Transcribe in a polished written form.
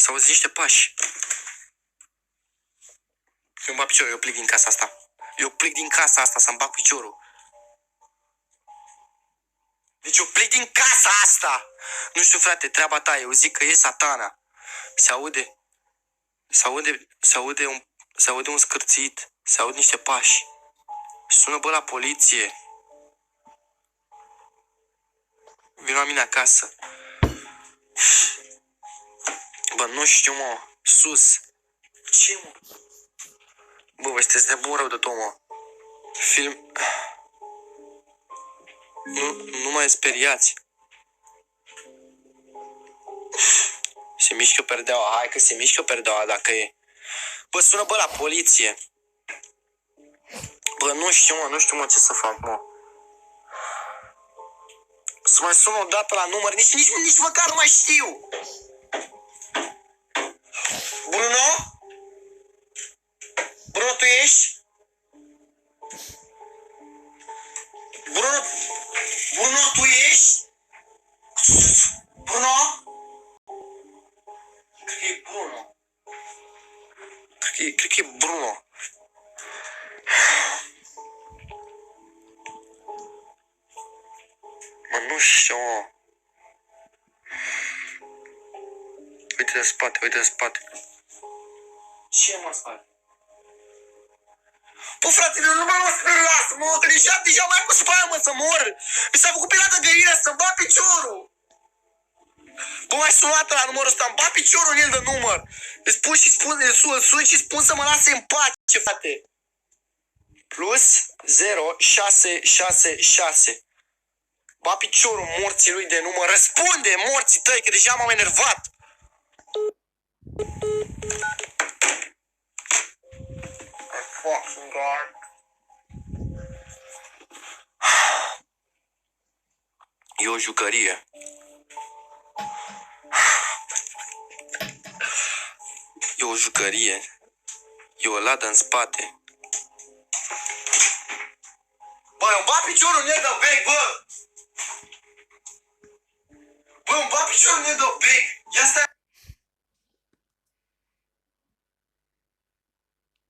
S-auzi niște pași. Eu-mi bag piciorul, eu plec din casa asta. Eu plec din casa asta să-mi bag piciorul. Deci eu plec din casa asta. Nu știu, frate, treaba ta. Eu zic că e satana. Se aude un scârțit. Se aud niște pași. Sună, bă, la poliție. Vino la mine acasă. Bă, nu știu, mă. Sus. Ce, mă? Bă, voi sunteți nebun rău de tot, mă. Film... Nu mai speriați. Se mișcă perdeaua. Hai că se mișcă perdeaua dacă e. Bă, sună, bă, la poliție. Bă, nu știu, mă, ce să fac, mă. Să mai sun o dată la număr. Nici măcar nu mai știu. Bruno? Bruno, tu ești? Bruno, tu ești? Bruno? Cred că e Bruno. Cred că e Bruno. Mă, nu știu, mă. Uite de spate. Ce, mă, spate? Bă, frate, nu mă lasă, mă, că deja mai cu spaia, mă, să mor. Mi s-a făcut pilată găină să-mi bat piciorul. Bă, mai sunat la numărul ăsta, îmi bat piciorul în el de număr. Îl sun și spun să mă lase în pace, frate. Plus 0666. Bat piciorul morții lui de număr. Răspunde, morții tăi, că deja m-am enervat. Fucking God. E o jucărie. E o jucărie. E o ladă în spate. Bă, îmi bat piciorul în el de bec, bă! Bă, îmi bat piciorul în el de bec! Ia stai!